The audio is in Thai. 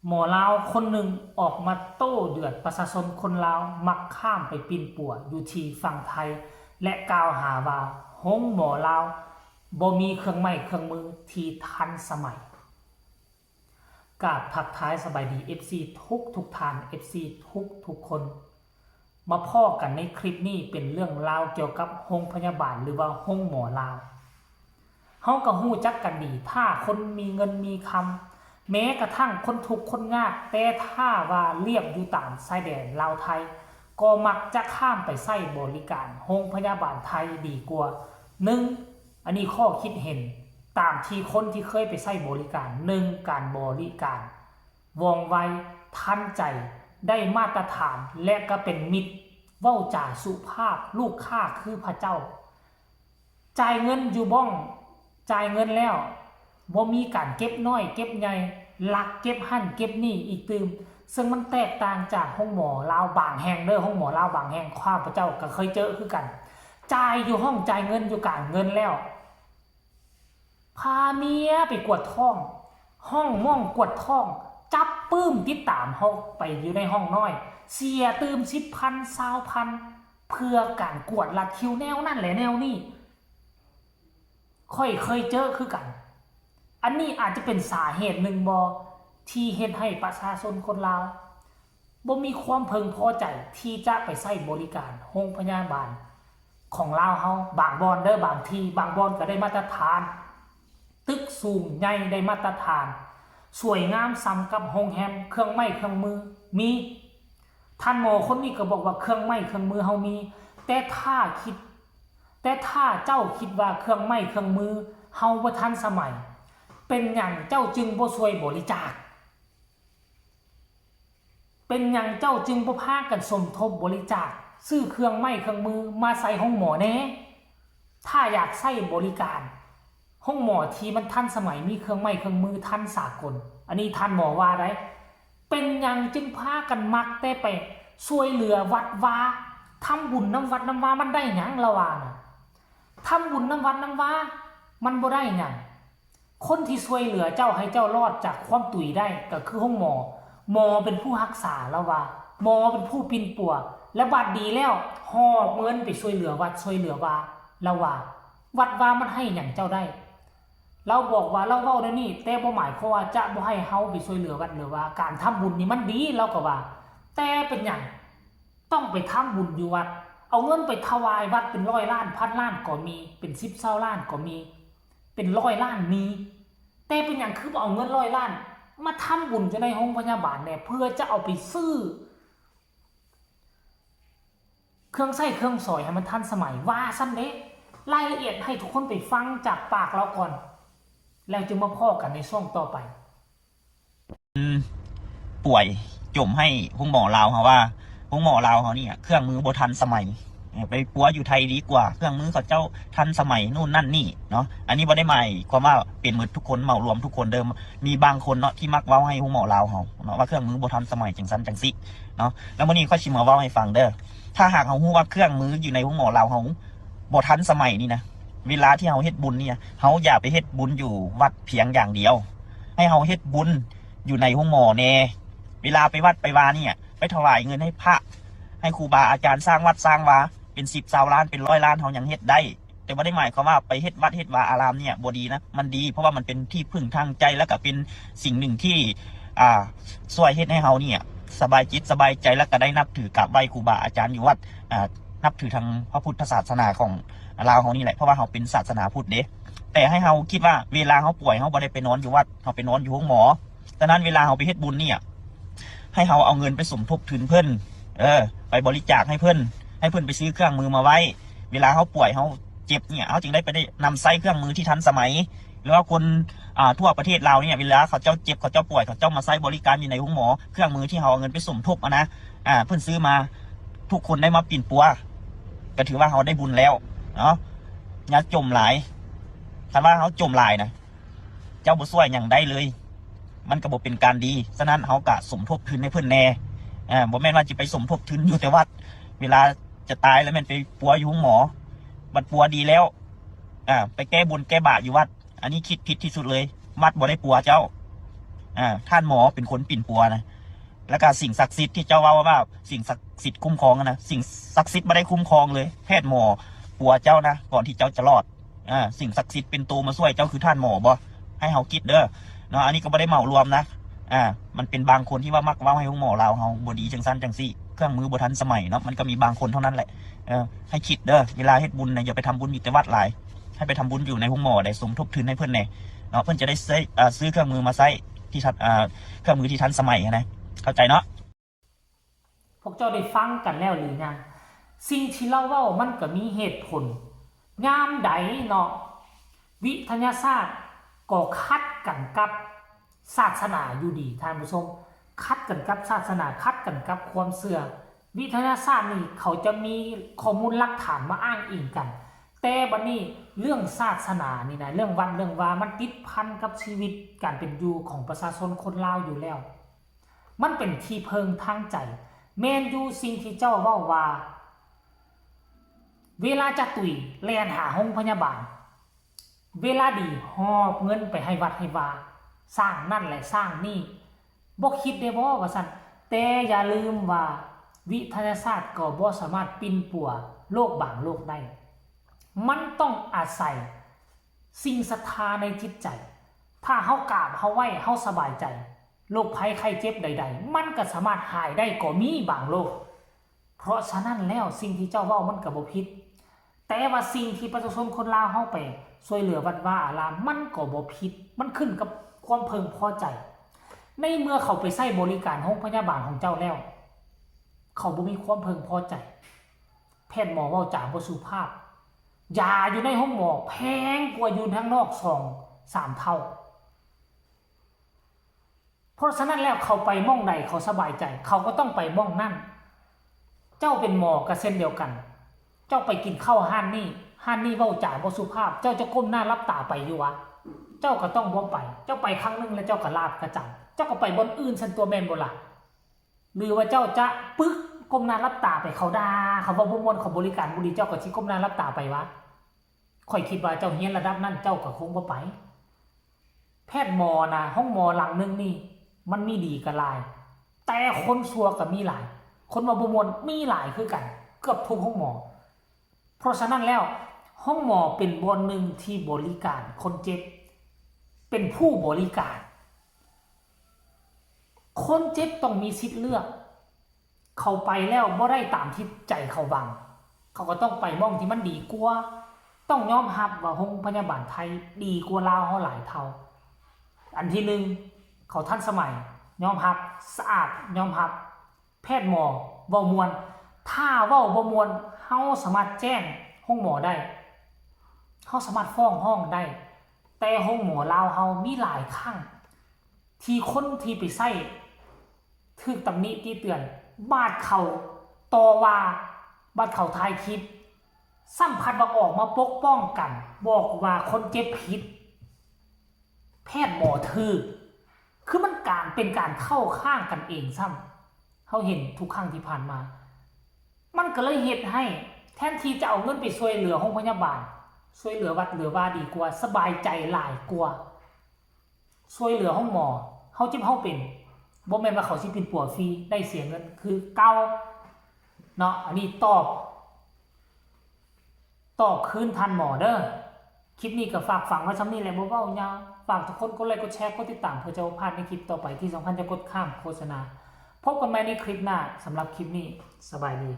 หมอลาวคนหนึ่งออกมาโต้เดือดประชาชนคนลาวมักข้ามไปปีนป่วยอยู่ที่ฝั่งไทยและกล่าวหาว่าห้องหมอลาวบ่มีเครื่องไม้เครื่องมือที่ทันสมัยกราบทักทายสบายดี FC ทุกท่าน FC ทุกคนมาพ่อกันในคลิปนี้เป็นเรื่องราวเกี่ยวกับโรงพยาบาลหรือว่าห้องหมอลาวเฮาก็ฮู้จักกันดีถ้าคนมีเงินมีคำแม้กระทั่งคนทุกข์คนยากแต่ถ้าว่าเรียบอยู่ตามชายแดนลาวไทยก็มักจะข้ามไปใช้บริการโรงพยาบาลไทยดีกว่า1อันนี้ข้อคิดเห็นตามที่คนที่เคยไปใช้บริการ1การบริการว่องไวทันใจได้มาตรฐานและก็เป็นมิตรเว้าจาสุภาพลูกค้าคือพระเจ้าจ่ายเงินอยู่บ้องจ่ายเงินแล้วบ่มีการเก็บน้อยเก็บใหญ่ลักเก็บหั่นเก็บนี่อีกตืมซึ่งมันแตกต่างจากห้องหมอลาวบางแห่งเด้อห้องหมอลาวบางแห่งข้าพเจ้าก็เคยเจอคือกันจ่ายอยู่ห้องจ่ายเงินอยู่กลางเงินแล้วพาเมียไปกวดท้องห้องม่องกวดท้องจับปื้มติดตามเฮาไปอยู่ในห้องน้อยเสียตืม10,000 20,000เพื่อการกวดลัดคิวแนวนั่นแหละแนวนี้ค่อยเคยเจอคือกันอันนี้อาจจะเป็นสาเหตุหนึ่งบ่ที่เฮ็ดให้ประชาชนคนลาวบ่มีความพึงพอใจที่จะไปใช้บริการโรงพยาบาลของลาวเฮาบางบอนเด้อบางทีบางบอนก็ได้มาตรฐานตึกสูงใหญ่ได้มาตรฐานสวยงามซ้ำกับโรงแรมเครื่องไม้เครื่องมือมีท่านหมอคนนี้ก็บอกว่าเครื่องไม้เครื่องมือเฮามีแต่ถ้าเจ้าคิดว่าเครื่องไม้เครื่องมือเฮาบ่ทันสมัยเป็นหยังเจ้าจึงบ่ช่วยบริจาคเป็นหยังเจ้าจึงบ่พากันสมทบบริจาคซื้อเครื่องไม้เครื่องมือมาใส่ห้องหมอแน่ถ้าอยากใช้บริการห้องหมอที่มันทันสมัยมีเครื่องไม้เครื่องมือทันสากลอันนี้ท่านหมอว่าได้เป็นหยังจึงพากันมักแต่ไปช่วยเหลือวัดวาทำบุญน้ำวัดน้ำวามันได้หยังละว่าน่ะทำบุญน้ำวัดน้ำวามันบ่ได้หยังคนที่ช่วยเหลือเจ้าให้เจ้ารอดจากความตุยได้ก็คือห้องหมอหมอเป็นผู้รักษาแล้วว่าหมอเป็นผู้ปินปัวและบัดดีแล้วหอบเงินไปช่วยเหลือวัดช่วยเหลือว่าแล้วว่าวัดว่ามันให้หยังเจ้าได้เราบอกว่าเราเว้าได้นี่แต่บ่หมายความว่าจะบ่ให้เฮาไปช่วยเหลือวัดหรือว่าการทำบุญนี่มันดีเราก็ว่าแต่เป็นหยังต้องไปทำบุญอยู่วัดเอาเงินไปถวายวัดเป็น100 ล้านพันล้านก็มีเป็น10 20ล้านก็มีเป็น100 ล้านมีแต่เป็นอย่างคือเอาเงิน100 ล้านมาทำบุญจะในโรงพยาบาลเนี่ยเพื่อจะเอาไปซื้อเครื่องใช้เครื่องสอยให้มันทันสมัยว่าซั่นเด้รายละเอียดให้ทุกคนไปฟังจากปากเราก่อนแล้วจึงมาพ้อกันในช่วงต่อไปป่วยจมให้ห้องหมอลาวเขาว่าห้องหมอลาวเขาเนี่ยเครื่องมือโบทันสมัยไปปัวอยู่ไทยดีกว่าเครื่องมือเขาเจ้าทันสมัยนู่นนั่นนี่เนาะอันนี้บ่ได้หมายความว่าเป็นหมดทุกคนเหมารวมทุกคนเดิมมีบางคนเนาะที่มักเว้าให้ห้องหมอลาวเขาเนาะว่าเครื่องมือโบทันสมัยจังซันจังซิเนาะแล้ววันนี้เขาชิมาเว้าให้ฟังเด้อถ้าหากเขาฮู้ว่าเครื่องมืออยู่ในห้องหมอลาวเขาโบทันสมัยนี่นะเวลาที่เขาเฮ็ดบุญเนี่ยเขาอย่าไปเฮ็ดบุญอยู่วัดเพียงอย่างเดียวให้เขาเฮ็ดบุญอยู่ในห้องหมอแน่เวลาไปวัดไปวาเนี่ยไปถวายเงินให้พระให้ครูบาอาจารย์สร้างวัดสร้างวาเป็น10 20 ล้านเป็น100 ล้านเขายังเฮ็ดได้แต่ไม่ได้หมายความว่าไปเฮ็ดวัดเฮ็ดวาอารามเนี่ยบ่ดีนะมันดีเพราะว่ามันเป็นที่พึ่งทางใจแล้วก็เป็นสิ่งหนึ่งที่ช่วยเฮ็ดให้เขาเนี่ยสบายจิตสบายใจแล้วก็ได้นับถือกราบไหว้ครูบาอาจารย์อยู่วัดนับถือทางพระพุทธศาสนาของลาวเขานี่แหละเพราะว่าเขาเป็นศาสนาพุทธเด้แต่ให้เขาคิดว่าเวลาเขาป่วยเขาบ่ได้ไปนอนอยู่วัดเขาไปนอนอยู่ห้องหมอดังนั้นเวลาเขาไปเฮ็ดบุญเนี่ยให้เขาเอาเงินไปสมทบทุนเพิ่นไปบริจาคให้เพิ่นไปซื้อเครื่องมือมาไว้เวลาเขาป่วยเขาเจ็บเนี่ยเขาจึงได้ไปได้นำใช้เครื่องมือที่ทันสมัยหรือว่าคนทั่วประเทศเราเนี่ยเวลาเขาเจ้าเจ็บเขาเจ้าป่วยเขาเจ้ามาใช้บริการอยู่ในห้องหมอเครื่องมือที่เขาเอาเงินไปสมทบนะเพิ่นซื้อมาทุกคนได้มาปิ่นปัวก็ถือว่าเขาได้บุญแล้วเนาะอย่าจมหลายถ้าว่าเขาจมหลายนะเจ้าบ่ช่วยอย่างใดเลยมันก็บ่เป็นการดีฉะนั้นเขากะสมทบทุนให้เพิ่นแน่บ่แม่นว่าจะไปสมทบทุนอยู่แต่วัดเวลาจะตายแล้วแม่นไปปัวอยู่ห้องหมอบัดปัวดีแล้วไปแก้บุญแก้บาปอยู่วัดอันนี้คิดผิดที่สุดเลยวัดบ่ได้ปัวเจ้า ท่านหมอเป็นคนปิ่นปัวนะแล้วก็สิ่งศักดิ์สิทธิ์ที่เจ้าว่าสิ่งศักดิ์สิทธิ์คุ้มครองนะสิ่งศักดิ์สิทธิ์ไม่ได้คุ้มครองเลยแพทย์หมอปัวเจ้านะก่อนที่เจ้าจะรอดสิ่งศักดิ์สิทธิ์เป็นตัวมาช่วยเจ้าคือท่านหมอบ่ให้เฮาคิดเด้อเนาะอันนี้ก็ไม่ได้เหมารวมนะมันเป็นบางคนที่ว่ามักว่าให้หมอเราเฮาบ่ดีจังซั่นจังซี่เครื่องมือบ่ทันสมัยเนาะมันก็มีบางคนเท่านั้นแหละให้คิดเด้อเวลาเฮ็ดบุญนะอย่าไปทำบุญอยู่แต่วัดหลายให้ไปทำบุญอยู่ในห้องหมอได้สมทบทุนให้เพื่อนแน่เนาะเพื่อนจะได้ซื้อเครื่องมือมาใช้ที่เครื่องมือที่ทันสมัยนะเข้าใจเนาะพวกเจ้าได้ฟังกันแล้วหรือยังสิ่งที่เราเว้ามันก็มีเหตุผลยามใดเนาะวิทยาศาสตร์ก็คัดกันกับศาสนาอยู่ดีท่านผู้ชมคัดกันกับศาสนาคัดกันกับความเชื่อวิทยาศาสตร์นี่เขาจะมีข้อมูลหลักฐานมาอ้างอิงกันแต่บัดนี้เรื่องศาสนานี่นะเรื่องวันเรื่องวามันติดพันกับชีวิตการเป็นอยู่ของประชาชนคนลาวอยู่แล้วมันเป็นที่เพิงทางใจแมนยูสิ่งที่เจ้าเว้าว่าเวลาจะตุยแล่นหาห้องพยาบาลเวลาดีหอบเงินไปให้วัดให้วาสร้างนั่นแหละสร้างนี่บ่คิดได้บ่ว่าซั่นแต่อย่าลืมว่าวิทยาศาสตร์ก็บ่สามารถปิ่นปัวโลกบางโลกได้มันต้องอาศัยสิ่งศรัทธาในจิตใจถ้าเฮากราบเฮาไหว้เฮาสบายใจโรคภัยไข้เจ็บใดๆมันก็สามารถหายได้ก็มีบางโรคเพราะฉะนั้นแล้วสิ่งที่เจ้าเว้ามันก็บ่ผิดแต่ว่าสิ่งที่ประชาชนคนลาวเฮาไปช่วยเหลือวัดว่าอารามมันก็บ่ผิดมันขึ้นกับความพึงพอใจในเมื่อเขาไปใช้บริการโรงพยาบาลของเจ้าแล้วเขาบ่มีความพึงพอใจแพทย์หมอเว้าจาบ่สุภาพยาอยู่ในห้องหมอแพงกว่าอยู่ข้างนอก2-3 เท่าเพราะฉะนั้นแล้วเขาไปม่องใดเขาสบายใจเขาก็ต้องไปม่องนั่นเจ้าเป็นหมอก็เช่นเดียวกันเจ้าไปกินข้าวห้านนี่เว้าจาบ่สุภาพเจ้าจะก้มหน้ารับตาไปอยู่วะเจ้าก็ต้องบ่ไปเจ้าไปครั้งนึงแล้วเจ้าก็ลาบกระจังเจ้าก็ไปบนอื่นซั่นตัวแม่นบ่ล่ะหรือว่าเจ้าจะปึ๊กก้มหน้ารับตาไปเขาด่าเขาว่าบ่ม่วนเขาบริการบ่ดีเจ้าก็สิก้มหน้ารับตาไปวะข่อยคิดว่าเจ้าเรียนระดับนั้นเจ้าก็คงบ่ไปแพทย์หมอนะห้องหมอหลังนึงนี่มันมีดีก็หลายแต่คนชั่วก็มีหลายคนมาบ่ม่วนมีหลายคือกันเกือบทุกห้องหมอเพราะฉะนั้นแล้วห้องหมอเป็นบ่อนนึงที่บริการคนเจ็บเป็นผู้บริการคนเจ็บต้องมีสิทธิ์เลือกเขาไปแล้วบ่ได้ตามที่ใจเขาหวังเขาก็ต้องไปม่องที่มันดีกว่าต้องยอมรับว่าโรงพยาบาลไทยดีกว่าลาวเฮาหลายเท่าอันที่1เขาทันสมัยยอมรับสะอาดยอมรับแพทย์หมอเว้ามวนถ้าเว้าบ่มวนเฮาสามารถแจ้งห้องหมอได้เฮาสามารถฟ้องห้องได้แต่ห้องหมอลาวเฮามีหลายครั้งที่คนที่ไปใช้ถูกตำหนิติเตือนบาดเขาต่อว่าบาดเขาถ่ายคลิปสัมผัสว่าออกมาปกป้องกันบอกว่าคนเจ็บผิดแพทย์หมอคือมันเป็นการเข้าข้างกันเองซ้ำเขาเห็นทุกครั้งที่ผ่านมามันก็เลยเหตุให้แทนที่จะเอาเงินไปช่วยเหลือโรงพยาบาลช่วยเหลือวัดเหลือว่าดีกว่าสบายใจหลายกว่าช่วยเหลือห้องหมอเขาจิ้มเขาเป็นบ่แม่นว่าเขาสิเป็นปัวฟรีได้เสียเงินคือเก่าเนาะอันนี้ตอบคืนทันหมอเด้อคลิปนี้ก็ฝากฝังไว้ซ้ำนี่แหละบ่เว้ายาวฝากทุกคนกดไลค์กดแชร์กดติดตามเพื่อจะพลาดในคลิปต่อไปที่สำคัญจะกดข้ามโฆษณาพบกันใหม่ในคลิปหน้าสำหรับคลิปนี้สบายดี